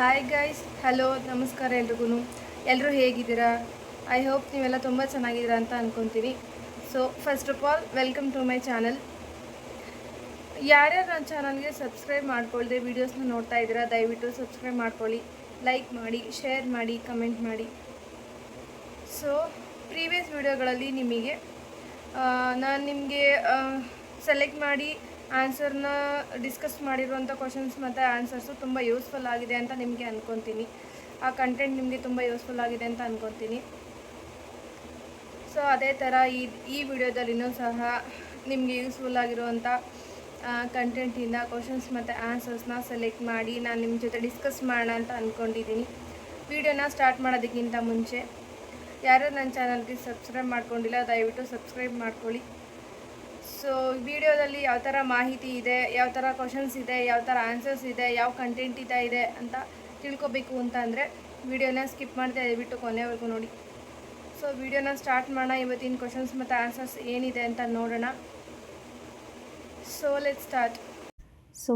Hi guys, hello, ನಮಸ್ಕಾರ ಎಲ್ರಿಗೂ. ಎಲ್ಲರೂ ಹೇಗಿದ್ದೀರಾ? ಐ ಹೋಪ್ ನೀವೆಲ್ಲ ತುಂಬ ಚೆನ್ನಾಗಿದ್ದೀರಾ ಅಂತ ಅಂದ್ಕೊತೀನಿ. So first of all welcome to my channel. ಯಾರ್ಯಾರು ನನ್ನ ಚಾನಲ್ಗೆ ಸಬ್ಸ್ಕ್ರೈಬ್ ಮಾಡ್ಕೊಳ್ದೆ ವೀಡಿಯೋಸ್ನ ನೋಡ್ತಾ ಇದ್ದೀರಾ, ದಯವಿಟ್ಟು ಸಬ್ಸ್ಕ್ರೈಬ್ ಮಾಡ್ಕೊಳ್ಳಿ, ಲೈಕ್ ಮಾಡಿ, ಶೇರ್ ಮಾಡಿ, ಕಮೆಂಟ್ ಮಾಡಿ. ಸೊ ಪ್ರೀವಿಯಸ್ ವೀಡಿಯೋಗಳಲ್ಲಿ ನಾನು ನಿಮಗೆ ಸೆಲೆಕ್ಟ್ ಮಾಡಿ ಆನ್ಸರ್ನ ಡಿಸ್ಕಸ್ ಮಾಡಿರುವಂಥ ಕ್ವಶನ್ಸ್ ಮತ್ತು ಆನ್ಸರ್ಸು ತುಂಬ ಯೂಸ್ಫುಲ್ ಆಗಿದೆ ಅಂತ ನಿಮಗೆ ಅಂದ್ಕೊತೀನಿ. ಆ ಕಂಟೆಂಟ್ ನಿಮಗೆ ತುಂಬ ಯೂಸ್ಫುಲ್ ಆಗಿದೆ ಅಂತ ಅಂದ್ಕೊತೀನಿ. ಸೊ ಅದೇ ಥರ ಈ ವಿಡಿಯೋದಲ್ಲಿನೂ ಸಹ ನಿಮಗೆ ಯೂಸ್ಫುಲ್ ಆಗಿರುವಂಥ ಕಂಟೆಂಟಿಂದ ಕ್ವಶನ್ಸ್ ಮತ್ತು ಆನ್ಸರ್ಸ್ನ ಸೆಲೆಕ್ಟ್ ಮಾಡಿ ನಾನು ನಿಮ್ಮ ಜೊತೆ ಡಿಸ್ಕಸ್ ಮಾಡೋಣ ಅಂತ ಅಂದ್ಕೊಂಡಿದ್ದೀನಿ. ವಿಡಿಯೋನ ಸ್ಟಾರ್ಟ್ ಮಾಡೋದಕ್ಕಿಂತ ಮುಂಚೆ ಯಾರು ನನ್ನ ಚಾನಲ್ಗೆ ಸಬ್ಸ್ಕ್ರೈಬ್ ಮಾಡ್ಕೊಂಡಿಲ್ಲ, ದಯವಿಟ್ಟು ಸಬ್ಸ್ಕ್ರೈಬ್ ಮಾಡ್ಕೊಳ್ಳಿ. ಸೊ ವಿಡಿಯೋದಲ್ಲಿ ಯಾವ ಥರ ಮಾಹಿತಿ ಇದೆ, ಯಾವ ಥರ ಕ್ವಶನ್ಸ್ ಇದೆ, ಯಾವ ಥರ ಆನ್ಸರ್ಸ್ ಇದೆ, ಯಾವ ಕಂಟೆಂಟ್ ಇದೆ ಅಂತ ತಿಳ್ಕೊಬೇಕು ಅಂತ ಅಂದರೆ ವಿಡಿಯೋನ ಸ್ಕಿಪ್ ಮಾಡದೆ ದಯವಿಟ್ಟು ಕೊನೆವರೆಗೂ ನೋಡಿ. ಸೊ ವಿಡಿಯೋನ ಸ್ಟಾರ್ಟ್ ಮಾಡೋಣ. ಇವತ್ತಿನ ಕ್ವಶನ್ಸ್ ಮತ್ತು ಆನ್ಸರ್ಸ್ ಏನಿದೆ ಅಂತ ನೋಡೋಣ. So let's start. ಸೊ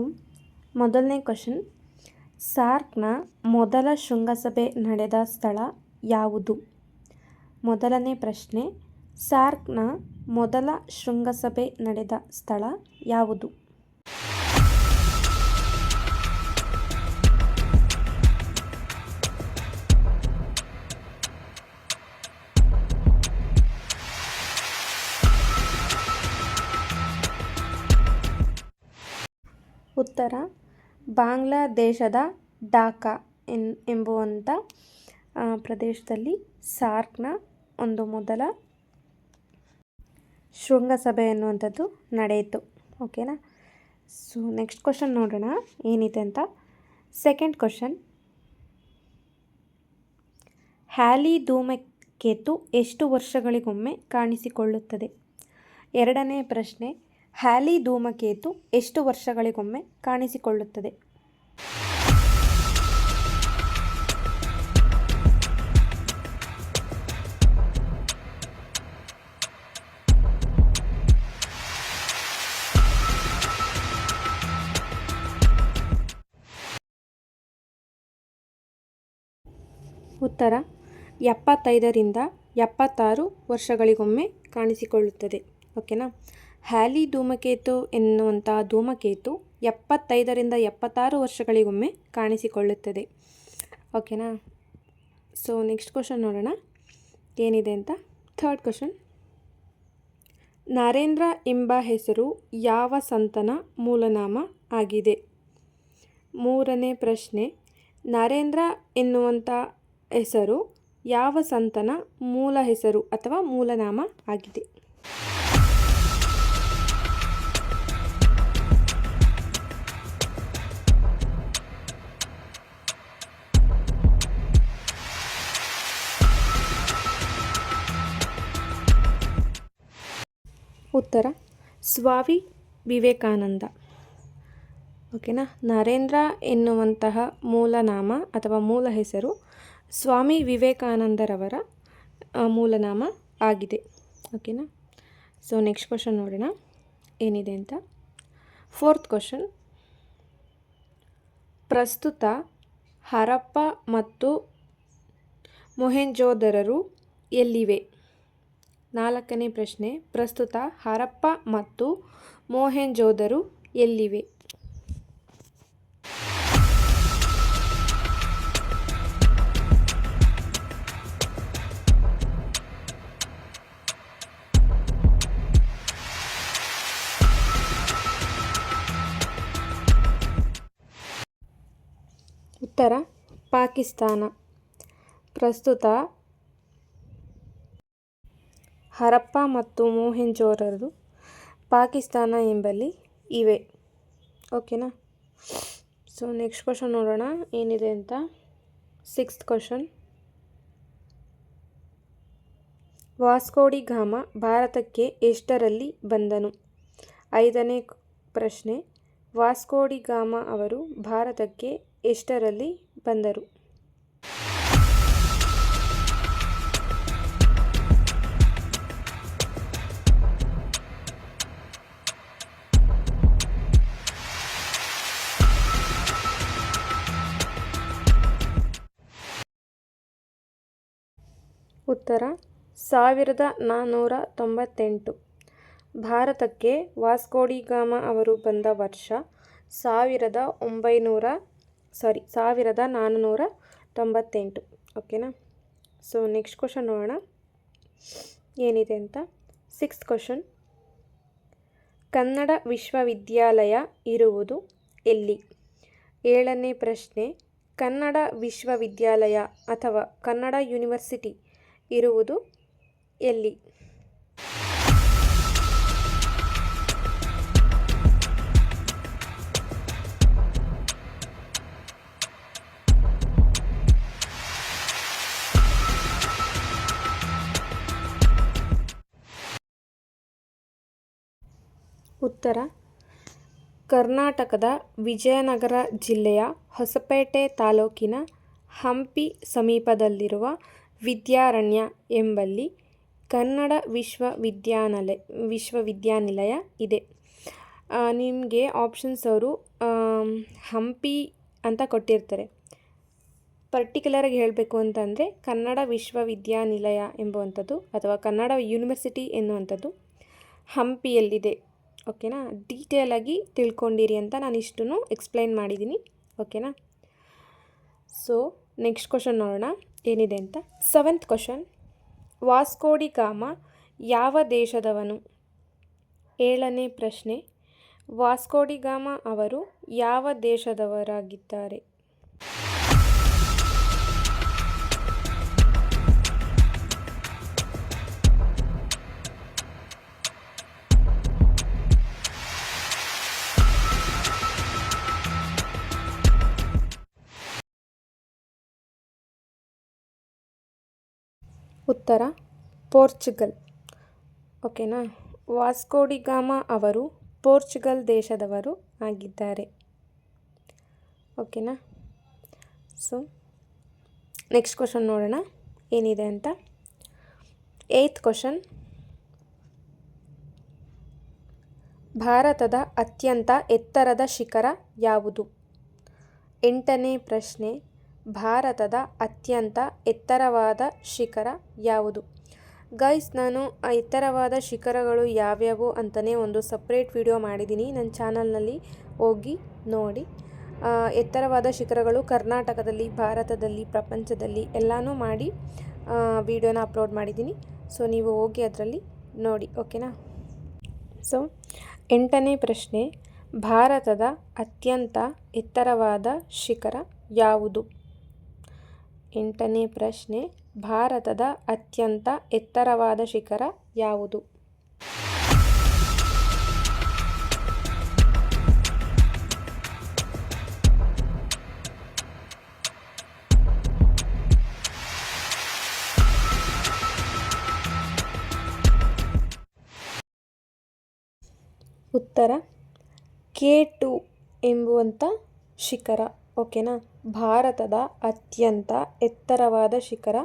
ಮೊದಲನೇ ಕ್ವಶನ್, ಸಾರ್ಕ್ನ ಮೊದಲ ಶೃಂಗಸಭೆ ನಡೆದ ಸ್ಥಳ ಯಾವುದು? ಮೊದಲನೇ ಪ್ರಶ್ನೆ, ಸಾರ್ಕ್ನ ಮೊದಲ ಶೃಂಗಸಭೆ ನಡೆದ ಸ್ಥಳ ಯಾವುದು? ಉತ್ತರ ಬಾಂಗ್ಲಾದೇಶದ ಢಾಕಾ ಎಂಬುವಂಥ ಪ್ರದೇಶದಲ್ಲಿ ಸಾರ್ಕ್ನ ಒಂದು ಮೊದಲ ಶೃಂಗಸಭೆ ಅನ್ನುವಂಥದ್ದು ನಡೆಯಿತು. ಓಕೆನಾ? ಸೊ ನೆಕ್ಸ್ಟ್ ಕ್ವಶನ್ ನೋಡೋಣ ಏನಿದೆ ಅಂತ. ಸೆಕೆಂಡ್ ಕ್ವಶನ್, ಹ್ಯಾಲಿ ಧೂಮಕೇತು ಎಷ್ಟು ವರ್ಷಗಳಿಗೊಮ್ಮೆ ಕಾಣಿಸಿಕೊಳ್ಳುತ್ತದೆ? ಎರಡನೇ ಪ್ರಶ್ನೆ, ಹ್ಯಾಲಿ ಧೂಮಕೇತು ಎಷ್ಟು ವರ್ಷಗಳಿಗೊಮ್ಮೆ ಕಾಣಿಸಿಕೊಳ್ಳುತ್ತದೆ? ಉತ್ತರ 75ರಿಂದ 76 ವರ್ಷಗಳಿಗೊಮ್ಮೆ ಕಾಣಿಸಿಕೊಳ್ಳುತ್ತದೆ. ಓಕೆನಾ? ಹ್ಯಾಲಿ ಧೂಮಕೇತು ಎನ್ನುವಂಥ ಧೂಮಕೇತು 75ರಿಂದ 76 ವರ್ಷಗಳಿಗೊಮ್ಮೆ ಕಾಣಿಸಿಕೊಳ್ಳುತ್ತದೆ. ಓಕೆನಾ? ಸೊ ನೆಕ್ಸ್ಟ್ ಕ್ವಶನ್ ನೋಡೋಣ ಏನಿದೆ ಅಂತ. ಥರ್ಡ್ ಕ್ವಶನ್, ನರೇಂದ್ರ ಎಂಬ ಹೆಸರು ಯಾವ ಸಂತನ ಮೂಲನಾಮ ಆಗಿದೆ? ಮೂರನೇ ಪ್ರಶ್ನೆ, ನರೇಂದ್ರ ಎನ್ನುವಂಥ ಹೆಸರು ಯಾವ ಸಂತನ ಮೂಲ ಹೆಸರು ಅಥವಾ ಮೂಲನಾಮ ಆಗಿದೆ? ಉತ್ತರ ಸ್ವಾಮಿ ವಿವೇಕಾನಂದ. ಓಕೆನಾ? ನರೇಂದ್ರ ಎನ್ನುವಂತಹ ಮೂಲನಾಮ ಅಥವಾ ಮೂಲ ಹೆಸರು ಸ್ವಾಮಿ ವಿವೇಕಾನಂದರವರ ಮೂಲನಾಮ ಆಗಿದೆ. ಓಕೆನಾ? ಸೊ ನೆಕ್ಸ್ಟ್ ಕ್ವಶನ್ ನೋಡೋಣ ಏನಿದೆ ಅಂತ. ಫೋರ್ತ್ ಕ್ವಶನ್, ಪ್ರಸ್ತುತ ಹರಪ್ಪ ಮತ್ತು ಮೊಹೆಂಜೋದರರು ಎಲ್ಲಿವೆ? ನಾಲ್ಕನೇ ಪ್ರಶ್ನೆ, ಪ್ರಸ್ತುತ ಹರಪ್ಪ ಮತ್ತು ಮೊಹೆಂಜೋದರೋ ಎಲ್ಲಿವೆ? ಉತ್ತರ ಪಾಕಿಸ್ತಾನ. ಪ್ರಸ್ತುತ ಹರಪ್ಪ ಮತ್ತು ಮೊಹೆಂಜೋದರೋ ಪಾಕಿಸ್ತಾನ ಎಂಬಲ್ಲಿ ಇವೆ. ಓಕೆನಾ? ಸೊ ನೆಕ್ಸ್ಟ್ ಕ್ವಶನ್ ನೋಡೋಣ ಏನಿದೆ ಅಂತ. ಸಿಕ್ಸ್ತ್ ಕ್ವಶನ್, ವಾಸ್ಕೋ ಡಿ ಗಾಮ ಭಾರತಕ್ಕೆ ಎಷ್ಟರಲ್ಲಿ ಬಂದನು? ಐದನೇ ಪ್ರಶ್ನೆ, ವಾಸ್ಕೋ ಡಿ ಗಾಮ ಅವರು ಭಾರತಕ್ಕೆ ಎಷ್ಟರಲ್ಲಿ ಬಂದರು? ಉತ್ತರ 1498. ಭಾರತಕ್ಕೆ ವಾಸ್ಕೋಡಿಗಾಮ ಅವರು ಬಂದ ವರ್ಷ 1498. ಓಕೆನಾ. ಸೊ ನೆಕ್ಸ್ಟ್ ಕ್ವಶನ್ ನೋಡೋಣ ಏನಿದೆ ಅಂತ. 6th question. ಕನ್ನಡ ವಿಶ್ವವಿದ್ಯಾಲಯ ಇರುವುದು ಎಲ್ಲಿ? 7ನೇ ಪ್ರಶ್ನೆ. ಕನ್ನಡ ವಿಶ್ವವಿದ್ಯಾಲಯ ಅಥವಾ ಕನ್ನಡ ಯೂನಿವರ್ಸಿಟಿ ಇರುವುದು ಎಲ್ಲಿ? ಉತ್ತರ ಕರ್ನಾಟಕದ ವಿಜಯನಗರ ಜಿಲ್ಲೆಯ ಹೊಸಪೇಟೆ ತಾಲೂಕಿನ ಹಂಪಿ ಸಮೀಪದಲ್ಲಿರುವ ವಿದ್ಯಾರಣ್ಯ ಎಂಬಲ್ಲಿ ಕನ್ನಡ ವಿಶ್ವವಿದ್ಯಾನಿಲಯ ಇದೆ. ನಿಮಗೆ ಆಪ್ಷನ್ಸ್ ಅವರು ಹಂಪಿ ಅಂತ ಕೊಟ್ಟಿರ್ತಾರೆ. ಪರ್ಟಿಕ್ಯುಲರಾಗಿ ಹೇಳಬೇಕು ಅಂತಂದರೆ ಕನ್ನಡ ವಿಶ್ವವಿದ್ಯಾನಿಲಯ ಎಂಬುವಂಥದ್ದು ಅಥವಾ ಕನ್ನಡ ಯೂನಿವರ್ಸಿಟಿ ಎನ್ನುವಂಥದ್ದು ಹಂಪಿಯಲ್ಲಿದೆ. ಓಕೆನಾ. ಡೀಟೇಲಾಗಿ ತಿಳ್ಕೊಂಡಿರಿ ಅಂತ ನಾನು ಇಷ್ಟನ್ನು ಎಕ್ಸ್ಪ್ಲೈನ್ ಮಾಡಿದ್ದೀನಿ. ಓಕೆನಾ. ಸೊ ನೆಕ್ಸ್ಟ್ ಕ್ವಶನ್ ನೋಡೋಣ ಏನಿದೆ ಅಂತ. 7th question. ವಾಸ್ಕೋಡಿಗಾಮ ಯಾವ ದೇಶದವನು? 7ನೇ ಪ್ರಶ್ನೆ. ವಾಸ್ಕೋಡಿಗಾಮ ಅವರು ಯಾವ ದೇಶದವರಾಗಿದ್ದಾರೆ? ಉತ್ತರ ಪೋರ್ಚುಗಲ್. ಓಕೆನಾ. ವಾಸ್ಕೋಡಿಗಾಮ ಅವರು ಪೋರ್ಚುಗಲ್ ದೇಶದವರು ಆಗಿದ್ದಾರೆ. ಓಕೆನಾ. ಸೊ ನೆಕ್ಸ್ಟ್ ಕ್ವಶನ್ ನೋಡೋಣ ಏನಿದೆ ಅಂತ. 8th question. ಭಾರತದ ಅತ್ಯಂತ ಎತ್ತರದ ಶಿಖರ ಯಾವುದು? 8ನೇ ಪ್ರಶ್ನೆ. ಭಾರತದ ಅತ್ಯಂತ ಎತ್ತರವಾದ ಶಿಖರ ಯಾವುದು? ಗೈಸ್, ನಾನು ಎತ್ತರವಾದ ಶಿಖರಗಳು ಯಾವ್ಯಾವು ಅಂತಲೇ ಒಂದು ಸಪ್ರೇಟ್ ವಿಡಿಯೋ ಮಾಡಿದ್ದೀನಿ. ನನ್ನ ಚಾನಲ್ನಲ್ಲಿ ಹೋಗಿ ನೋಡಿ. ಎತ್ತರವಾದ ಶಿಖರಗಳು ಕರ್ನಾಟಕದಲ್ಲಿ, ಭಾರತದಲ್ಲಿ, ಪ್ರಪಂಚದಲ್ಲಿ ಎಲ್ಲನೂ ಮಾಡಿ ವಿಡಿಯೋನ ಅಪ್ಲೋಡ್ ಮಾಡಿದ್ದೀನಿ. ಸೊ ನೀವು ಹೋಗಿ ಅದರಲ್ಲಿ ನೋಡಿ. ಓಕೆನಾ. ಸೊ 8ನೇ ಪ್ರಶ್ನೆ. ಭಾರತದ ಅತ್ಯಂತ ಎತ್ತರವಾದ ಶಿಖರ ಯಾವುದು? 8ನೇ ಪ್ರಶ್ನೆ. ಭಾರತದ ಅತ್ಯಂತ ಎತ್ತರವಾದ ಶಿಖರ ಯಾವುದು? ಉತ್ತರ K2 ಎಂಬುವಂಥ ಶಿಖರ. ಓಕೆನಾ. ಭಾರತದ ಅತ್ಯಂತ ಎತ್ತರವಾದ ಶಿಖರ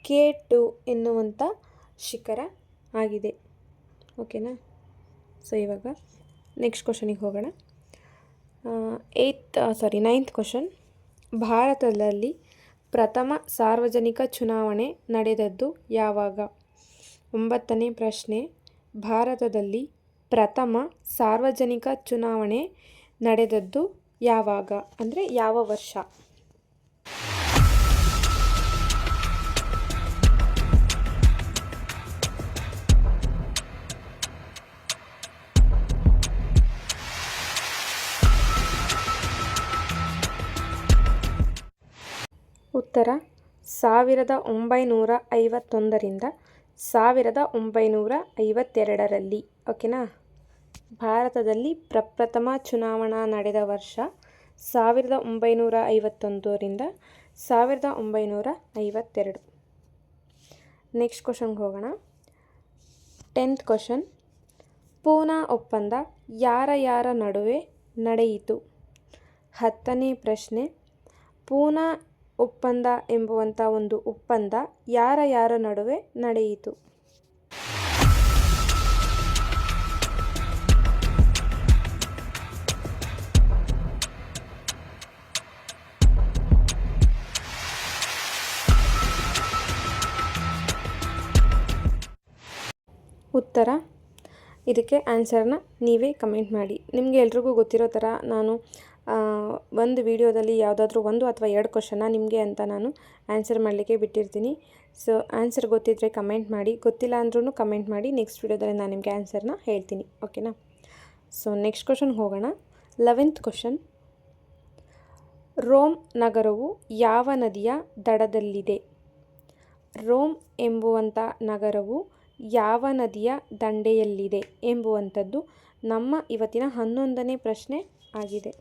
K2 ಎನ್ನುವಂಥ ಶಿಖರ ಆಗಿದೆ. ಓಕೆನಾ. ಸೊ ಇವಾಗ ನೆಕ್ಸ್ಟ್ ಕ್ವಶನಿಗೆ ಹೋಗೋಣ. 9th question. ಭಾರತದಲ್ಲಿ ಪ್ರಥಮ ಸಾರ್ವಜನಿಕ ಚುನಾವಣೆ ನಡೆದದ್ದು ಯಾವಾಗ? 9ನೇ ಪ್ರಶ್ನೆ. ಭಾರತದಲ್ಲಿ ಪ್ರಥಮ ಸಾರ್ವಜನಿಕ ಚುನಾವಣೆ ನಡೆದದ್ದು ಯಾವಾಗ ಅಂದರೆ ಯಾವ ವರ್ಷ? ಉತ್ತರ 1951ರಿಂದ 1952ರಲ್ಲಿ. ಓಕೆನಾ. ಭಾರತದಲ್ಲಿ ಪ್ರಪ್ರಥಮ ಚುನಾವಣಾ ನಡೆದ ವರ್ಷ 1951ರಿಂದ 1952. ನೆಕ್ಸ್ಟ್ ಕ್ವಶನ್ಗೆ ಹೋಗೋಣ. 10th question. ಪೂನಾ ಒಪ್ಪಂದ ಯಾರ ನಡುವೆ ನಡೆಯಿತು? 10ನೇ ಪ್ರಶ್ನೆ. ಪೂನಾ ಒಪ್ಪಂದ ಎಂಬುವಂಥ ಒಂದು ಒಪ್ಪಂದ ಯಾರ ನಡುವೆ ನಡೆಯಿತು? ಉತ್ತರ. ಇದಕ್ಕೆ ಆನ್ಸರ್ನ ನೀವೇ ಕಮೆಂಟ್ ಮಾಡಿ. ನಿಮಗೆ ಎಲ್ರಿಗೂ ಗೊತ್ತಿರೋ ಥರ ನಾನು ಒಂದು ವಿಡಿಯೋದಲ್ಲಿ ಯಾವುದಾದ್ರೂ 1 ಅಥವಾ 2 ಕ್ವಶನ್ನ ನಿಮಗೆ ಅಂತ ನಾನು ಆನ್ಸರ್ ಮಾಡಲಿಕ್ಕೆ ಬಿಟ್ಟಿರ್ತೀನಿ. ಸೊ ಆನ್ಸರ್ ಗೊತ್ತಿದ್ದರೆ ಕಮೆಂಟ್ ಮಾಡಿ, ಗೊತ್ತಿಲ್ಲ ಅಂದ್ರೂ ಕಮೆಂಟ್ ಮಾಡಿ. ನೆಕ್ಸ್ಟ್ ವಿಡಿಯೋದಲ್ಲಿ ನಾನು ನಿಮಗೆ ಆನ್ಸರ್ನ ಹೇಳ್ತೀನಿ, ಓಕೆನಾ. ಸೊ ನೆಕ್ಸ್ಟ್ ಕ್ವಶನ್ಗೆ ಹೋಗೋಣ. 11th question. ರೋಮ್ ನಗರವು ಯಾವ ನದಿಯ ದಡದಲ್ಲಿದೆ? ರೋಮ್ ಎಂಬುವಂಥ ನಗರವು ಯಾವ ನದಿಯ ದಂಡೆಯಲ್ಲಿದೆ ಎಂಬುವಂಥದ್ದು ನಮ್ಮ ಇವತ್ತಿನ 11ನೇ ಪ್ರಶ್ನೆ ಆಗಿದೆ.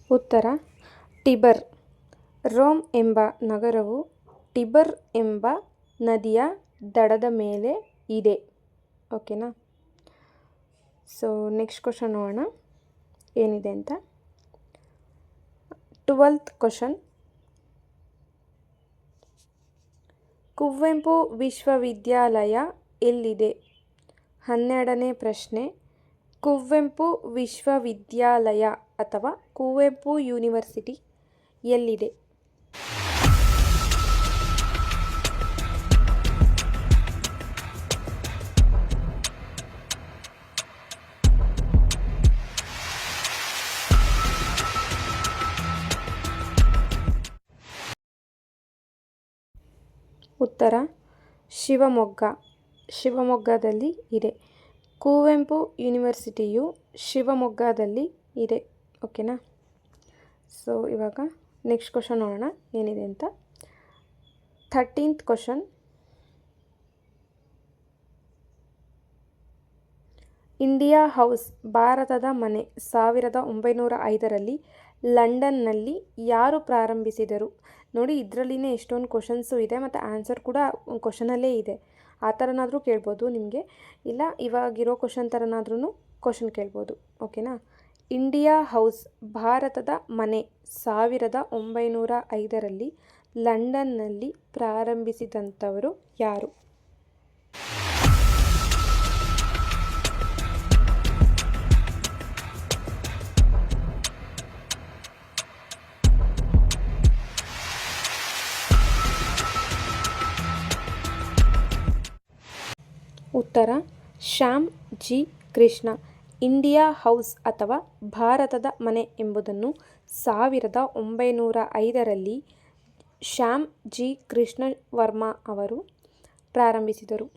ಉತ್ತರ ಟಿಬರ್. ರೋಮ್ ಎಂಬ ನಗರವು ಟಿಬರ್ ಎಂಬ ನದಿಯ ದಡದ ಮೇಲೆ ಇದೆ, ಓಕೆನಾ. ಸೊ ನೆಕ್ಸ್ಟ್ ಕ್ವಶನ್ ನೋಡೋಣ ಏನಿದೆ ಅಂತ. 12th question. ಕುವೆಂಪು ವಿಶ್ವವಿದ್ಯಾಲಯ ಎಲ್ಲಿದೆ? 12ನೇ ಪ್ರಶ್ನೆ. ಕುವೆಂಪು ವಿಶ್ವವಿದ್ಯಾಲಯ ಅಥವಾ ಕುವೆಂಪು ಯೂನಿವರ್ಸಿಟಿ ಎಲ್ಲಿದೆ? ಉತ್ತರ ಶಿವಮೊಗ್ಗ. ಶಿವಮೊಗ್ಗದಲ್ಲಿ ಇದೆ. ಕುವೆಂಪು ಯೂನಿವರ್ಸಿಟಿಯು ಶಿವಮೊಗ್ಗದಲ್ಲಿ ಇದೆ, ಓಕೆನಾ. ಸೊ ಇವಾಗ ನೆಕ್ಸ್ಟ್ ಕ್ವಶನ್ ನೋಡೋಣ ಏನಿದೆ ಅಂತ. 13th question. ಇಂಡಿಯಾ ಹೌಸ್ ಭಾರತದ ಮನೆ 1905ರಲ್ಲಿ ಲಂಡನ್ನಲ್ಲಿ ಯಾರು ಪ್ರಾರಂಭಿಸಿದರು? ನೋಡಿ, ಇದರಲ್ಲಿನೇ ಎಷ್ಟೊಂದು ಕ್ವಶನ್ಸು ಇದೆ ಮತ್ತು ಆನ್ಸರ್ ಕೂಡ ಕ್ವಶನಲ್ಲೇ ಇದೆ. ಆ ಥರನಾದರೂ ಕೇಳ್ಬೋದು ನಿಮಗೆ, ಇಲ್ಲ ಇವಾಗಿರೋ ಕ್ವಶನ್ ಥರನಾದ್ರೂ ಕ್ವಶನ್ ಕೇಳ್ಬೋದು, ಓಕೆನಾ. ಇಂಡಿಯಾ ಹೌಸ್ ಭಾರತದ ಮನೆ 1905ರಲ್ಲಿ ಲಂಡನ್ನಲ್ಲಿ ಪ್ರಾರಂಭಿಸಿದಂಥವರು ಯಾರು? ಉತ್ತರ Shyam G Krishna. India house ಅಥವಾ ಭಾರತದ ಮನೆ ಎಂಬುದನ್ನು 1905ರಲ್ಲಿ ಶ್ಯಾಮ್ ಜಿ ಕೃಷ್ಣ ವರ್ಮಾ ಅವರು ಪ್ರಾರಂಭಿಸಿದರು,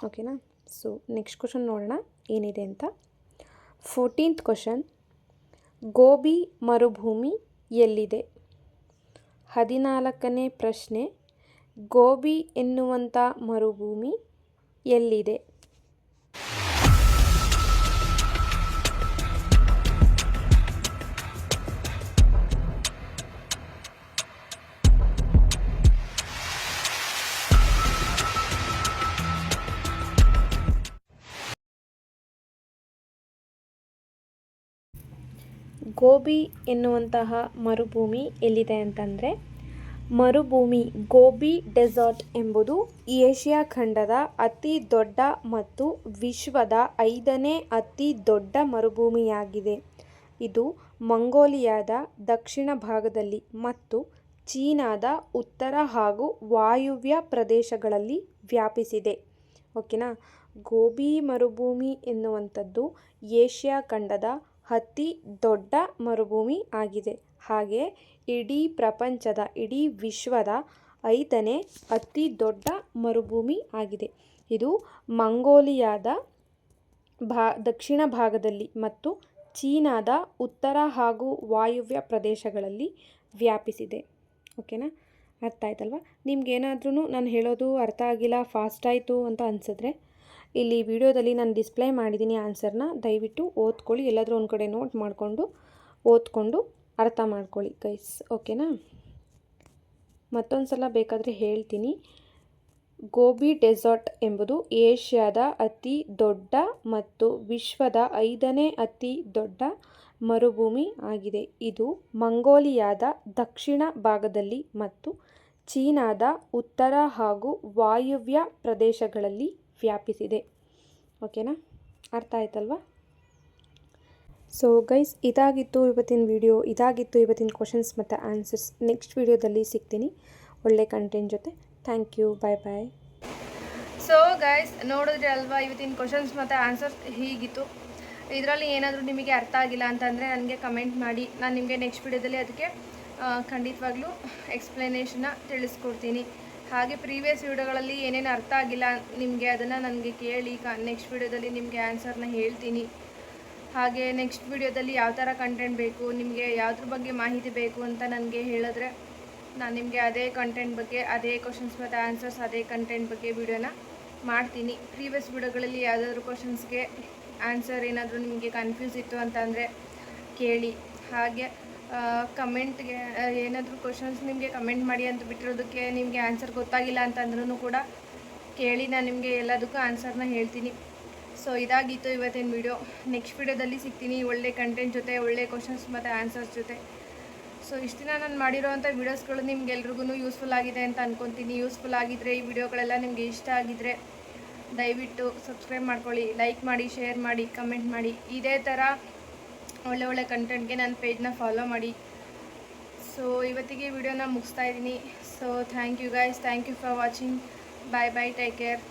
ಓಕೆನಾ. ಸೊ ನೆಕ್ಸ್ಟ್ ಕ್ವಶನ್ ನೋಡೋಣ ಏನಿದೆ ಅಂತ. 14th question. ಗೋಬಿ ಮರುಭೂಮಿ ಎಲ್ಲಿದೆ? 14ನೇ ಪ್ರಶ್ನೆ. ಗೋಬಿ ಎನ್ನುವಂಥ ಮರುಭೂಮಿ ಎಲ್ಲಿದೆ? ಗೋಬಿ ಎನ್ನುವಂತಹ ಮರುಭೂಮಿ ಎಲ್ಲಿದೆ ಅಂತಂದರೆ, ಮರುಭೂಮಿ ಗೋಬಿ ಡೆಸರ್ಟ್ ಎಂಬುದು ಏಷ್ಯಾ ಖಂಡದ ಅತಿ ದೊಡ್ಡ ಮತ್ತು ವಿಶ್ವದ 5ನೇ ಅತಿ ದೊಡ್ಡ ಮರುಭೂಮಿಯಾಗಿದೆ. ಇದು ಮಂಗೋಲಿಯಾದ ದಕ್ಷಿಣ ಭಾಗದಲ್ಲಿ ಮತ್ತು ಚೀನಾದ ಉತ್ತರ ಹಾಗೂ ವಾಯುವ್ಯ ಪ್ರದೇಶಗಳಲ್ಲಿ ವ್ಯಾಪಿಸಿದೆ, ಓಕೆನಾ. ಗೋಬಿ ಮರುಭೂಮಿ ಎನ್ನುವಂಥದ್ದು ಏಷ್ಯಾ ಖಂಡದ ಅತಿ ದೊಡ್ಡ ಮರುಭೂಮಿ ಆಗಿದೆ. ಹಾಗೆ ಇಡೀ ಪ್ರಪಂಚದ, ಇಡೀ ವಿಶ್ವದ 5ನೇ ಅತಿ ದೊಡ್ಡ ಮರುಭೂಮಿ ಆಗಿದೆ. ಇದು ಮಂಗೋಲಿಯಾದ ದಕ್ಷಿಣ ಭಾಗದಲ್ಲಿ ಮತ್ತು ಚೀನಾದ ಉತ್ತರ ಹಾಗೂ ವಾಯುವ್ಯ ಪ್ರದೇಶಗಳಲ್ಲಿ ವ್ಯಾಪಿಸಿದೆ, ಓಕೆನಾ. ಅರ್ಥ ಆಯ್ತಲ್ವ? ನಿಮ್ಗೇನಾದ್ರೂ ನಾನು ಹೇಳೋದು ಅರ್ಥ ಆಗಿಲ್ಲ, ಫಾಸ್ಟ್ ಆಯಿತು ಅಂತ ಅನಿಸಿದ್ರೆ ಇಲ್ಲಿ ವಿಡಿಯೋದಲ್ಲಿ ನಾನು ಡಿಸ್ಪ್ಲೇ ಮಾಡಿದ್ದೀನಿ ಆನ್ಸರ್ನ, ದಯವಿಟ್ಟು ಓದ್ಕೊಳ್ಳಿ. ಎಲ್ಲಾದರೂ ಒಂದು ಕಡೆ ನೋಟ್ ಮಾಡಿಕೊಂಡು ಓದ್ಕೊಂಡು ಅರ್ಥ ಮಾಡ್ಕೊಳ್ಳಿ ಗೈಸ್, ಓಕೆನಾ. ಮತ್ತೊಂದು ಸಲ ಬೇಕಾದರೆ ಹೇಳ್ತೀನಿ. ಗೋಬಿ ಡೆಸರ್ಟ್ ಎಂಬುದು ಏಷ್ಯಾದ ಅತಿ ದೊಡ್ಡ ಮತ್ತು ವಿಶ್ವದ 5ನೇ ಅತಿ ದೊಡ್ಡ ಮರುಭೂಮಿ ಆಗಿದೆ. ಇದು ಮಂಗೋಲಿಯಾದ ದಕ್ಷಿಣ ಭಾಗದಲ್ಲಿ ಮತ್ತು ಚೀನಾದ ಉತ್ತರ ಹಾಗೂ ವಾಯುವ್ಯ ಪ್ರದೇಶಗಳಲ್ಲಿ ವ್ಯಾಪಿಸಿದೆ. ಓಕೆನಾ? ಅರ್ಥ ಆಯ್ತಲ್ವಾ? ಸೊ ಗೈಸ್, ಇದಾಗಿತ್ತು ಇವತ್ತಿನ ಕ್ವಶನ್ಸ್ ಮತ್ತು ಆನ್ಸರ್ಸ್. ನೆಕ್ಸ್ಟ್ ವಿಡಿಯೋದಲ್ಲಿ ಸಿಗ್ತೀನಿ ಒಳ್ಳೆ ಕಂಟೆಂಟ್ ಜೊತೆ. Thank you. Bye. So guys, ನೋಡಿದ್ರೆ ಅಲ್ವಾ ಇವತ್ತಿನ ಕ್ವಶನ್ಸ್ ಮತ್ತು ಆನ್ಸರ್ಸ್ ಹೀಗಿತ್ತು. ಇದರಲ್ಲಿ ಏನಾದರೂ ನಿಮಗೆ ಅರ್ಥ ಆಗಿಲ್ಲ ಅಂತಂದರೆ ನನಗೆ ಕಮೆಂಟ್ ಮಾಡಿ. ನಾನು ನಿಮಗೆ ನೆಕ್ಸ್ಟ್ ವಿಡಿಯೋದಲ್ಲಿ ಅದಕ್ಕೆ ಖಂಡಿತವಾಗ್ಲೂ ಎಕ್ಸ್ಪ್ಲನೇಷನ್ನ ತಿಳಿಸ್ಕೊಡ್ತೀನಿ. ಹಾಗೆ ಪ್ರೀವಿಯಸ್ ವಿಡಿಯೋಗಳಲ್ಲಿ ಏನೇನು ಅರ್ಥ ಆಗಿಲ್ಲ ನಿಮಗೆ ಅದನ್ನು ನನಗೆ ಕೇಳಿ ನೆಕ್ಸ್ಟ್ ವಿಡಿಯೋದಲ್ಲಿ ನಿಮಗೆ ಆನ್ಸರ್ನ ಹೇಳ್ತೀನಿ. ಹಾಗೆ ನೆಕ್ಸ್ಟ್ ವಿಡಿಯೋದಲ್ಲಿ ಯಾವ ಥರ ಕಂಟೆಂಟ್ ಬೇಕು, ನಿಮಗೆ ಯಾವುದ್ರ ಬಗ್ಗೆ ಮಾಹಿತಿ ಬೇಕು ಅಂತ ನನಗೆ ಹೇಳಿದ್ರೆ ನಾನು ನಿಮಗೆ ಅದೇ ಕಂಟೆಂಟ್ ಬಗ್ಗೆ, ಅದೇ ಕ್ವಶನ್ಸ್ ಮತ್ತು ಆನ್ಸರ್ಸ್, ಅದೇ ಕಂಟೆಂಟ್ ಬಗ್ಗೆ ವಿಡಿಯೋನ ಮಾಡ್ತೀನಿ. ಪ್ರೀವಿಯಸ್ ವಿಡಿಯೋಗಳಲ್ಲಿ ಯಾವುದಾದ್ರೂ ಕ್ವಶನ್ಸ್ಗೆ ಆನ್ಸರ್ ಏನಾದರೂ ನಿಮಗೆ ಕನ್ಫ್ಯೂಸ್ ಇತ್ತು ಅಂತಂದರೆ ಕೇಳಿ. ಹಾಗೆ ಕಮೆಂಟ್ಗೆ ಏನಾದರೂ ಕ್ವಶನ್ಸ್ ನಿಮಗೆ ಕಮೆಂಟ್ ಮಾಡಿ ಅಂತ ಬಿಟ್ಟಿರೋದಕ್ಕೆ ನಿಮಗೆ ಆನ್ಸರ್ ಗೊತ್ತಾಗಿಲ್ಲ ಅಂತಂದ್ರೂ ಕೂಡ ಕೇಳಿ, ನಾನು ನಿಮಗೆ ಎಲ್ಲದಕ್ಕೂ ಆನ್ಸರ್ನ ಹೇಳ್ತೀನಿ. ಸೊ ಇದಾಗಿತ್ತು ಇವತ್ತಿನ ವಿಡಿಯೋ. ನೆಕ್ಸ್ಟ್ ವಿಡಿಯೋದಲ್ಲಿ ಸಿಗ್ತೀನಿ ಒಳ್ಳೆ ಕಂಟೆಂಟ್ ಜೊತೆ, ಒಳ್ಳೆ ಕ್ವಶನ್ಸ್ ಮತ್ತು ಆನ್ಸರ್ಸ್ ಜೊತೆ. ಸೊ ಇಷ್ಟು ದಿನ ನಾನು ಮಾಡಿರೋವಂಥ ವೀಡಿಯೋಸ್ಗಳು ನಿಮ್ಗೆಲ್ರಿಗೂ ಯೂಸ್ಫುಲ್ ಆಗಿದೆ ಅಂತ ಅಂದ್ಕೊತೀನಿ. ಯೂಸ್ಫುಲ್ ಆಗಿದ್ದರೆ, ಈ ವಿಡಿಯೋಗಳೆಲ್ಲ ನಿಮಗೆ ಇಷ್ಟ ಆಗಿದ್ದರೆ ದಯವಿಟ್ಟು ಸಬ್ಸ್ಕ್ರೈಬ್ ಮಾಡ್ಕೊಳ್ಳಿ, ಲೈಕ್ ಮಾಡಿ, ಶೇರ್ ಮಾಡಿ, ಕಮೆಂಟ್ ಮಾಡಿ. ಇದೇ ಥರ ಒಳ್ಳೆ ಕಂಟೆಂಟ್ಗೆ ನನ್ನ ಪೇಜ್ನ ಫಾಲೋ ಮಾಡಿ. ಸೊ ಇವತ್ತಿಗೆ ವಿಡಿಯೋನ ಮುಗಿಸ್ತಾ ಇದ್ದೀನಿ. So thank you guys, thank you for watching. Bye, take care.